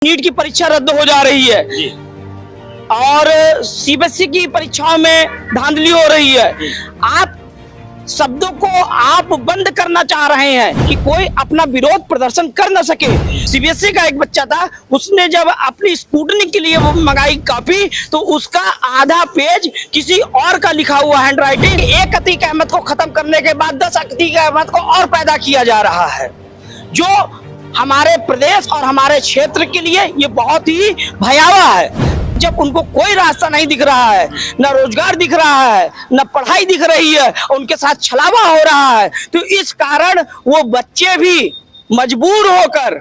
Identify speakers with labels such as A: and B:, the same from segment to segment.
A: NEET की परीक्षा रद्द हो जा रही है और सीबीएसई की परीक्षाओं में धांधली हो रही है। आप शब्दों को आप बंद करना चाह रहे हैं कि कोई अपना विरोध प्रदर्शन कर न सके। सीबीएसई का एक बच्चा था, उसने जब अपनी स्कूटनी के लिए वो मंगाई कॉपी तो उसका आधा पेज किसी और का लिखा हुआ हैंड राइटिंग। एक अतीक अहमद को खत्म करने के बाद 10 अतीक अहमद को और पैदा किया जा रहा है, जो हमारे प्रदेश और हमारे क्षेत्र के लिए ये बहुत ही भयावह है। जब उनको कोई रास्ता नहीं दिख रहा है, न रोजगार दिख रहा है, न पढ़ाई दिख रही है, उनके साथ छलावा हो रहा है, तो इस कारण वो बच्चे भी मजबूर होकर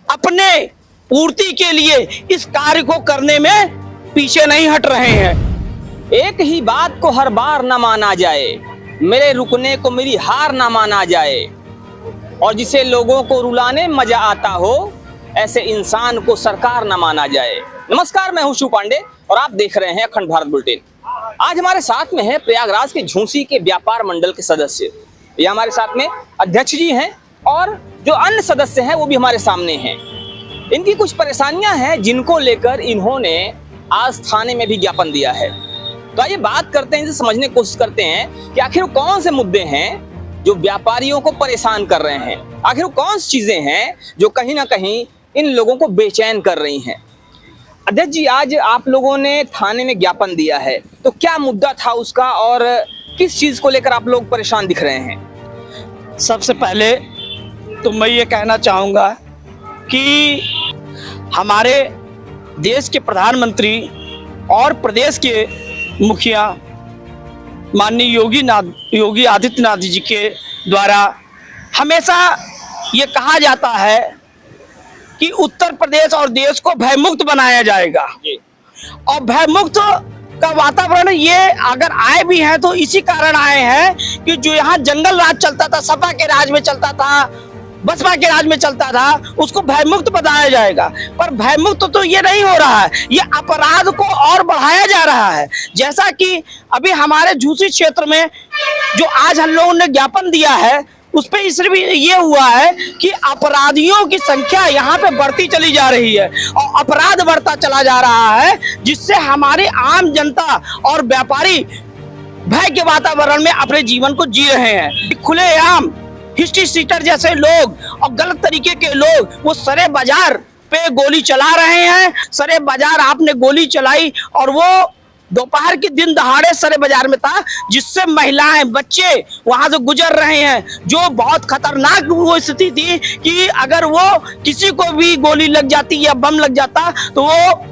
A: अपने पूर्ति के लिए इस कार्य को करने में पीछे नहीं हट रहे हैं।
B: एक ही बात को हर बार न माना जाए, मेरे रुकने को मेरी हार न माना जाए, और जिसे लोगों को रुलाने में मजा आता हो, ऐसे इंसान को सरकार न माना जाए। नमस्कार, मैं हूं शिव पांडे और आप देख रहे हैं अखंड भारत बुलेटिन। आज हमारे साथ में है प्रयागराज के झूंसी के व्यापार मंडल के सदस्य। ये हमारे साथ में अध्यक्ष जी हैं और जो अन्य सदस्य हैं वो भी हमारे सामने हैं। इनकी कुछ परेशानियां हैं जिनको लेकर इन्होंने आज थाने में भी ज्ञापन दिया है। तो आइए बात करते हैं, इनसे समझने की कोशिश करते हैं कि आखिर कौन से मुद्दे हैं जो व्यापारियों को परेशान कर रहे हैं, आखिर कौन सी चीजें हैं जो कहीं ना कहीं इन लोगों को बेचैन कर रही हैं। अध्यक्ष जी, आज आप लोगों ने थाने में ज्ञापन दिया है, तो क्या मुद्दा था उसका और किस चीज को लेकर आप लोग परेशान दिख रहे हैं?
A: सबसे पहले तो मैं ये कहना चाहूँगा कि हमारे देश के प्रधानमंत्री और प्रदेश के मुखिया माननीय योगी आदित्यनाथ जी के द्वारा हमेशा ये कहा जाता है कि उत्तर प्रदेश और देश को भयमुक्त बनाया जाएगा, और भयमुक्त का वातावरण ये अगर आए भी हैं तो इसी कारण आए हैं कि जो यहाँ जंगल राज चलता था, सपा के राज में चलता था, बसपा के राज में चलता था, उसको भयमुक्त बनाया जाएगा। पर भयमुक्त तो ये नहीं हो रहा है, ये अपराध को और बढ़ाया जा रहा है। जैसा कि अभी हमारे झूंसी क्षेत्र में जो आज हम लोगों ने ज्ञापन दिया है, उस पे इसलिए भी ये हुआ है कि अपराधियों की संख्या यहाँ पे बढ़ती चली जा रही है और अपराध बढ़ता चला जा रहा है, जिससे हमारी आम जनता और व्यापारी भय के वातावरण में अपने जीवन को जी रहे हैं। खुलेआम हिस्ट्री सीटर जैसे लोग और गलत तरीके के लोग वो सरे बाजार पे गोली चला रहे हैं। सरे बाजार आपने गोली चलाई और वो दोपहर के दिन दहाड़े सरे बाजार में था, जिससे महिलाएं बच्चे वहां से गुजर रहे हैं, जो बहुत खतरनाक वो स्थिति थी कि अगर वो किसी को भी गोली लग जाती या बम लग जाता तो वो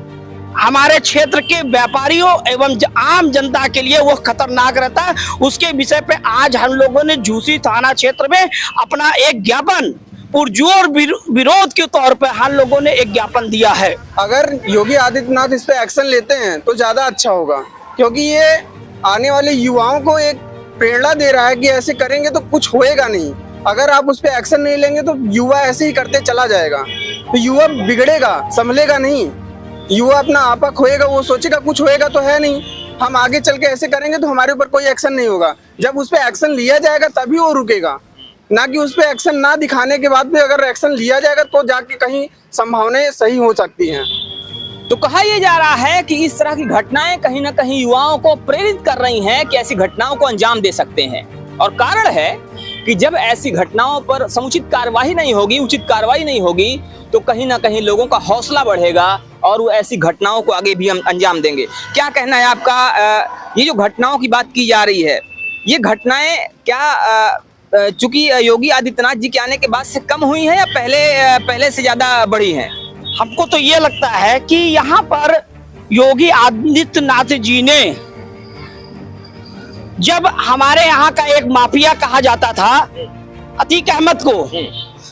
A: हमारे क्षेत्र के व्यापारियों एवं आम जनता के लिए वो खतरनाक रहता। उसके विषय पे आज हम लोगों ने झूंसी थाना क्षेत्र में अपना एक ज्ञापन पुरजोर विरोध के तौर पर हम लोगों ने एक ज्ञापन दिया है।
C: अगर योगी आदित्यनाथ इस पे एक्शन लेते हैं तो ज्यादा अच्छा होगा, क्योंकि ये आने वाले युवाओं को एक प्रेरणा दे रहा है कि ऐसे करेंगे तो कुछ होएगा नहीं। अगर आप उस पे एक्शन नहीं लेंगे तो युवा ऐसे ही करते चला जाएगा, तो युवा बिगड़ेगा, संभलेगा नहीं। युवा अपना आपा खोएगा, वो सोचेगा कुछ होएगा तो है नहीं, हम आगे चल के ऐसे करेंगे तो हमारे ऊपर कोई एक्शन नहीं होगा। जब उस पे एक्शन लिया जाएगा तभी वो रुकेगा, ना कि उस पे एक्शन ना दिखाने के बाद भी अगर एक्शन लिया जाएगा तो जाके कहीं संभावनाएं सही हो सकती हैं।
B: तो कहा यह जा रहा है कि इस तरह की घटनाएं कहीं ना कहीं युवाओं को प्रेरित कर रही हैं कि ऐसी घटनाओं को अंजाम दे सकते हैं, और कारण है कि जब ऐसी घटनाओं पर समुचित कार्रवाई नहीं होगी, उचित कार्रवाई नहीं होगी, तो कहीं ना कहीं लोगों का हौसला बढ़ेगा और वो ऐसी घटनाओं को आगे भी हम अंजाम देंगे। क्या कहना है आपका? ये जो घटनाओं की बात की जा रही है, ये घटनाएं क्या चूंकि योगी आदित्यनाथ जी के आने के बाद से कम हुई है या पहले से ज्यादा बढ़ी है?
A: हमको तो ये लगता है कि यहाँ पर योगी आदित्यनाथ जी ने, जब हमारे यहाँ का एक माफिया कहा जाता था अतीक अहमद को,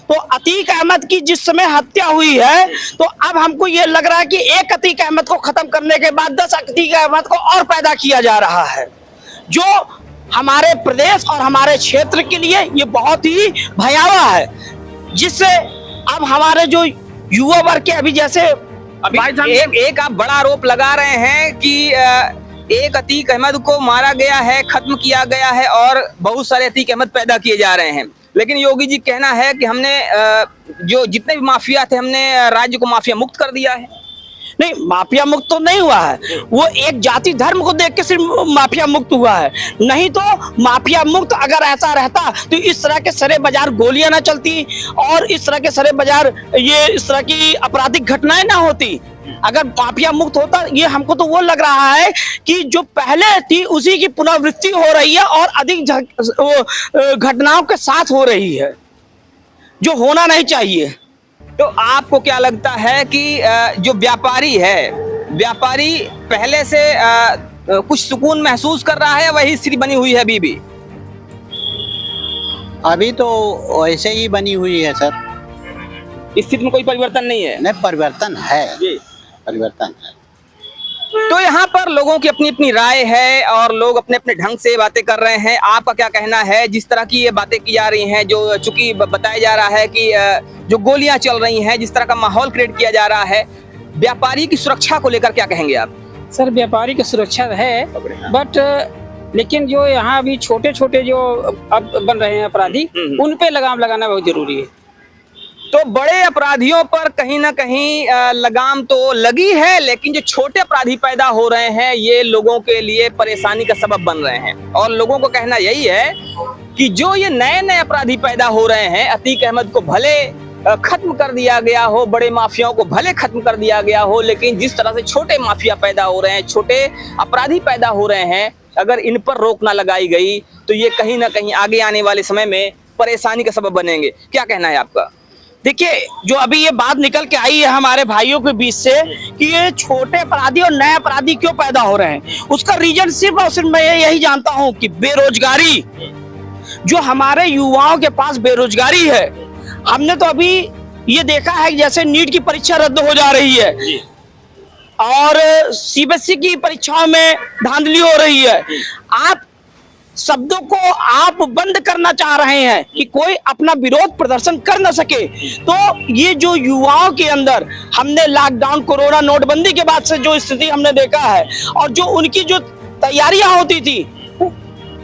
A: तो अतीक अहमद की जिस समय हत्या हुई है, तो अब हमको ये लग रहा है कि एक अतीक अहमद को खत्म करने के बाद 10 अतीक अहमद को और पैदा किया जा रहा है, जो हमारे प्रदेश और हमारे क्षेत्र के लिए ये बहुत ही भयावह है। जिससे अब हमारे जो युवा वर्ग के अभी जैसे
B: एक आप बड़ा आरोप लगा रहे हैं कि एक अतीक अहमद को मारा गया है, खत्म किया गया है और बहुत सारे अतीक अहमद पैदा किए जा रहे हैं। लेकिन योगी जी कहना है कि हमने जो जितने भी माफिया थे हमने राज्य को माफिया मुक्त कर दिया है।
A: नहीं, माफिया मुक्त तो नहीं हुआ है, वो एक जाति धर्म को देख के सिर्फ माफिया मुक्त हुआ है। नहीं तो माफिया मुक्त अगर ऐसा रहता तो इस तरह के सरे बाजार गोलियां ना चलती और इस तरह के सरे बाजार ये इस तरह की आपराधिक घटनाएं ना होती। अगर माफिया मुक्त होता, ये हमको तो वो लग रहा है कि जो पहले थी उसी की पुनरावृत्ति हो रही है और अधिक घटनाओं के साथ हो रही है, जो होना नहीं चाहिए।
B: तो आपको क्या लगता है कि जो व्यापारी पहले से कुछ सुकून महसूस कर रहा है, वही स्थिति बनी हुई है अभी भी?
D: अभी तो वैसे ही बनी हुई है सर।
B: स्थिति में कोई परिवर्तन नहीं है?
D: नहीं, परिवर्तन है
B: जी,
D: परिवर्तन है।
B: तो यहाँ पर लोगों की अपनी अपनी राय है और लोग अपने अपने ढंग से बातें कर रहे हैं। आपका क्या कहना है जिस तरह की ये बातें की जा रही हैं, जो चूंकि बताया जा रहा है कि जो गोलियां चल रही हैं, जिस तरह का माहौल क्रिएट किया जा रहा है, व्यापारी की सुरक्षा को लेकर क्या कहेंगे आप?
E: सर, व्यापारी की सुरक्षा है, बट लेकिन जो यहाँ अभी छोटे छोटे जो अब बन रहे हैं अपराधी, उन पे लगाम लगाना बहुत जरूरी है।
B: तो बड़े अपराधियों पर कहीं ना कहीं लगाम तो लगी है, लेकिन जो छोटे अपराधी पैदा हो रहे हैं ये लोगों के लिए परेशानी का सबब बन रहे हैं। और लोगों को कहना यही है कि जो ये नए नए अपराधी पैदा हो रहे हैं, अतीक अहमद को भले खत्म कर दिया गया हो, बड़े माफियाओं को भले खत्म कर दिया गया हो, लेकिन जिस तरह से छोटे माफिया पैदा हो रहे हैं, छोटे अपराधी पैदा हो रहे हैं, अगर इन पर रोक ना लगाई गई तो ये कहीं ना कहीं आगे आने वाले समय में परेशानी का सबब बनेंगे। क्या कहना है आपका?
A: देखिए, जो अभी ये बात निकल के आई है हमारे भाइयों के बीच से कि ये छोटे अपराधी और नए अपराधी क्यों पैदा हो रहे हैं, उसका रीजन सिर्फ और सिर्फ मैं यही जानता हूं कि बेरोजगारी, जो हमारे युवाओं के पास बेरोजगारी है। हमने तो अभी ये देखा है कि जैसे नीट की परीक्षा रद्द हो जा रही है और सीबीएसई की परीक्षाओं में धांधली हो रही है। आप शब्दों को आप बंद करना चाह रहे हैं कि कोई अपना विरोध प्रदर्शन कर न सके। तो ये जो युवाओं के अंदर हमने लॉकडाउन, कोरोना, नोटबंदी के बाद से जो स्थिति हमने देखा है और जो उनकी जो तैयारियां होती थी,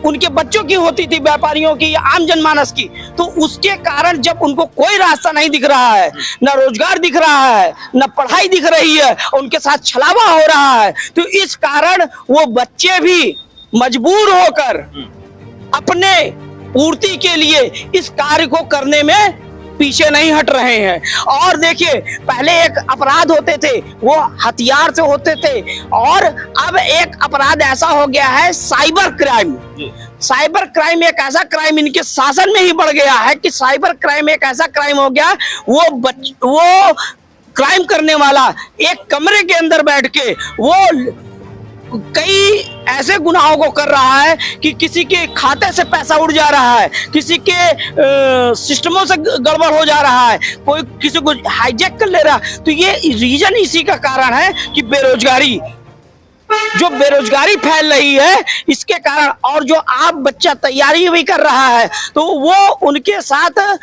A: उनके बच्चों की होती थी, व्यापारियों की या आम जनमानस की, तो उसके कारण जब उनको कोई रास्ता नहीं दिख रहा है, न रोजगार दिख रहा है, न पढ़ाई दिख रही है, उनके साथ छलावा हो रहा है, तो इस कारण वो बच्चे भी मजबूर होकर अपने पूर्ति के लिए इस कार्य को करने में पीछे नहीं हट रहे हैं। और देखिए, पहले एक अपराध होते थे वो हथियार से होते थे और अब एक अपराध ऐसा हो गया है साइबर क्राइम। साइबर क्राइम एक ऐसा क्राइम इनके शासन में ही बढ़ गया है कि साइबर क्राइम एक ऐसा क्राइम हो गया, वो क्राइम करने वाला एक कमरे के अंदर बैठ के वो कई ऐसे गुनाहों को कर रहा है कि किसी के खाते से पैसा उड़ जा रहा है, किसी के सिस्टमों से गड़बड़ हो जा रहा है, कोई किसी को हाईजैक कर ले रहा है। तो ये रीजन इसी का कारण है कि बेरोजगारी, जो बेरोजगारी फैल रही है इसके कारण। और जो आप बच्चा तैयारी भी कर रहा है तो वो उनके साथ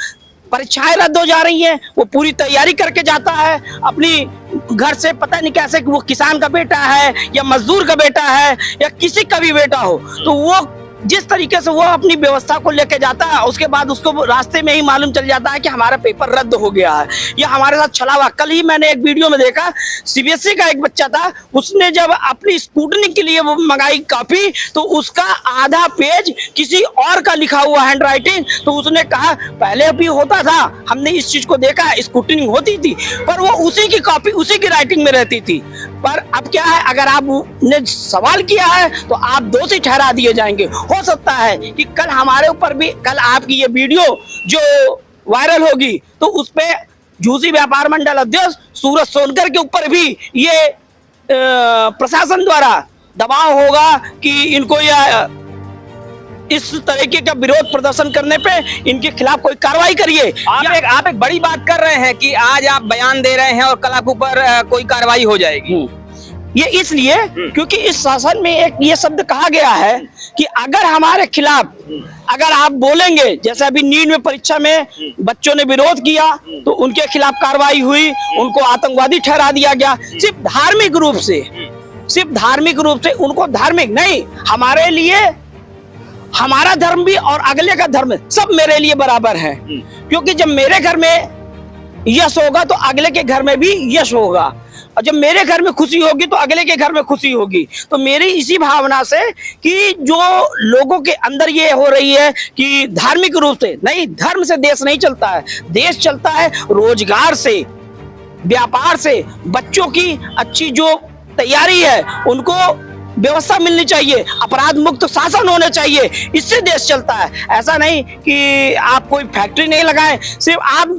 A: परीक्षाएं रद्द हो जा रही हैं, वो पूरी तैयारी करके जाता है अपनी घर से, पता नहीं कैसे कि वो किसान का बेटा है या मजदूर का बेटा है या किसी का भी बेटा हो, तो वो जिस तरीके से वो अपनी व्यवस्था को लेके जाता है, उसके बाद उसको रास्ते में ही मालूम चल जाता है कि हमारा पेपर रद्द हो गया है या हमारे साथ छलावा। कल ही मैंने एक वीडियो में देखा, सीबीएसई का एक बच्चा था, उसने जब अपनी स्कूटनी के लिए वो मंगाई कॉपी तो उसका आधा पेज किसी और का लिखा हुआ हैंड राइटिंग। तो उसने कहा पहले भी होता था, हमने इस चीज को देखा, स्कूटनी होती थी पर वो उसी की कॉपी उसी की राइटिंग में रहती थी। पर अब क्या है, अगर आपने सवाल किया है तो आप दोषी ठहरा दिए जाएंगे। हो सकता है कि कल हमारे ऊपर भी, कल आपकी ये वीडियो जो वायरल होगी तो उस पे झूसी व्यापार मंडल अध्यक्ष सूरज सोनकर के ऊपर भी ये प्रशासन द्वारा दबाव होगा कि इनको यह इस तरीके का विरोध प्रदर्शन करने पे इनके खिलाफ कोई कार्रवाई करिए।
B: आप एक बड़ी बात कर रहे हैं कि आज आप बयान दे रहे हैं और कल आपके ऊपर कोई कार्रवाई हो जाएगी।
A: ये इसलिए क्योंकि इस शासन में एक ये शब्द कहा गया है कि अगर हमारे खिलाफ अगर आप बोलेंगे, जैसे अभी नीट में परीक्षा में बच्चों ने विरोध किया तो उनके खिलाफ कार्रवाई हुई, उनको आतंकवादी ठहरा दिया गया। सिर्फ धार्मिक रूप से उनको धार्मिक नहीं, हमारे लिए हमारा धर्म भी और अगले का धर्म सब मेरे लिए बराबर है, क्योंकि जब मेरे घर में यश होगा तो अगले के घर में भी यश होगा, और जब मेरे घर में खुशी होगी तो अगले के घर में खुशी होगी। तो मेरी इसी भावना से कि जो लोगों के अंदर ये हो रही है कि धार्मिक रूप से नहीं, धर्म से देश नहीं चलता है, देश चलता है रोजगार से, व्यापार से। बच्चों की अच्छी जो तैयारी है उनको व्यवस्था मिलनी चाहिए, अपराध मुक्त शासन होने चाहिए, इससे देश चलता है। ऐसा नहीं कि आप कोई फैक्ट्री नहीं लगाएं, सिर्फ आप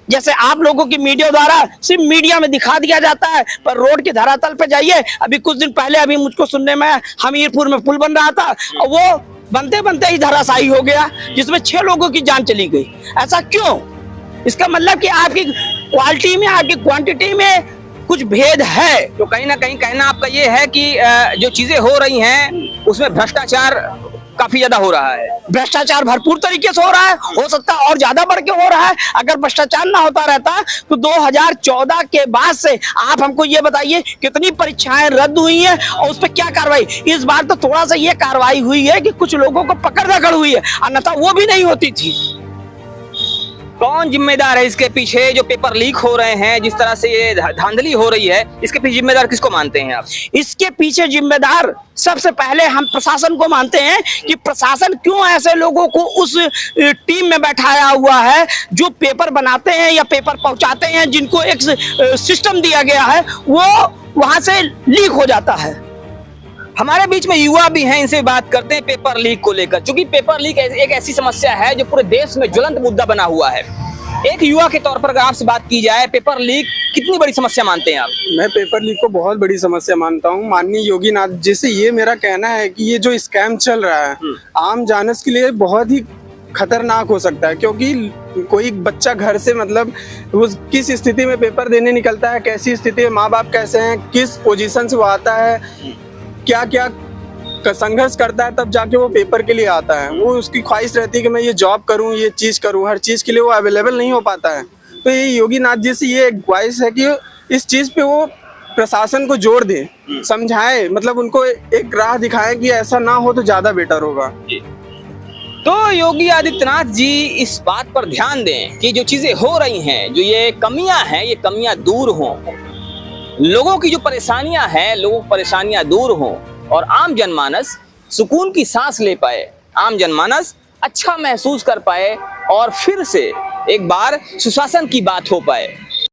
A: जैसे आप लोगों की मीडिया द्वारा सिर्फ मीडिया में दिखा दिया जाता है, पर रोड के धरातल पे जाइए। अभी कुछ दिन पहले अभी मुझको सुनने में हमीरपुर में पुल बन रहा था और वो बनते बनते ही धराशायी हो गया, जिसमें 6 लोगों की जान चली गई। ऐसा क्यों? इसका मतलब कि आपकी क्वालिटी में, आपकी क्वांटिटी में कुछ भेद है।
B: तो कहीं ना कहीं कहना आपका ये है कि जो चीजें हो रही हैं उसमें भ्रष्टाचार काफी ज्यादा हो रहा है।
A: भ्रष्टाचार भरपूर तरीके से हो रहा है, हो सकता है और ज्यादा बढ़ के हो रहा है। अगर भ्रष्टाचार ना होता रहता तो 2014 के बाद से आप हमको ये बताइए कितनी परीक्षाएं रद्द हुई हैं और उस पर क्या कार्रवाई। इस बार तो थोड़ा सा ये कार्रवाई हुई है कि कुछ लोगों को पकड़ धकड़ हुई है, अन्यथा वो भी नहीं होती थी।
B: कौन जिम्मेदार है इसके पीछे? जो पेपर लीक हो रहे हैं, जिस तरह से ये धांधली हो रही है, इसके पीछे जिम्मेदार किसको मानते हैं आप?
A: इसके पीछे जिम्मेदार सबसे पहले हम प्रशासन को मानते हैं कि प्रशासन क्यों ऐसे लोगों को उस टीम में बैठाया हुआ है जो पेपर बनाते हैं या पेपर पहुंचाते हैं, जिनको एक सिस्टम दिया गया है, वो वहां से लीक हो जाता है।
B: हमारे बीच में युवा भी हैं, इनसे बात करते हैं पेपर लीक को लेकर, क्योंकि पेपर लीक एक ऐसी समस्या है जो पूरे देश में ज्वलंत मुद्दा बना हुआ है। एक युवा के तौर पर अगर आपसे बात की जाए, पेपर लीक कितनी बड़ी समस्या मानते हैं आप?
C: मैं पेपर लीक को बहुत बड़ी समस्या मानता हूँ। माननीय योगी नाथ जी से ये मेरा कहना है कि ये जो स्कैम चल रहा है आम जानस के लिए बहुत ही खतरनाक हो सकता है, क्योंकि कोई बच्चा घर से मतलब वो किस स्थिति में पेपर देने निकलता है, कैसी स्थिति में माँ बाप कैसे हैं, किस पोजीशन से वो आता है, क्या क्या संघर्ष करता है, तब जाके वो पेपर के लिए आता है। वो उसकी ख्वाहिश रहती है कि मैं ये जॉब करूं, ये चीज करूं, हर चीज के लिए वो अवेलेबल नहीं हो पाता है। तो ये योगी नाथ जी से ये ख्वाहिश है कि इस चीज पे वो प्रशासन को जोर दे, समझाए, मतलब उनको एक राह दिखाए कि ऐसा ना हो तो ज्यादा बेटर होगा।
B: तो योगी आदित्यनाथ जी इस बात पर ध्यान दें कि जो चीजें हो रही हैं, जो ये कमियां हैं, ये कमियां दूर हों, लोगों की जो परेशानियां हैं, लोगों की परेशानियां दूर हों और आम जनमानस सुकून की सांस ले पाए, आम जनमानस अच्छा महसूस कर पाए और फिर से एक बार सुशासन की बात हो पाए।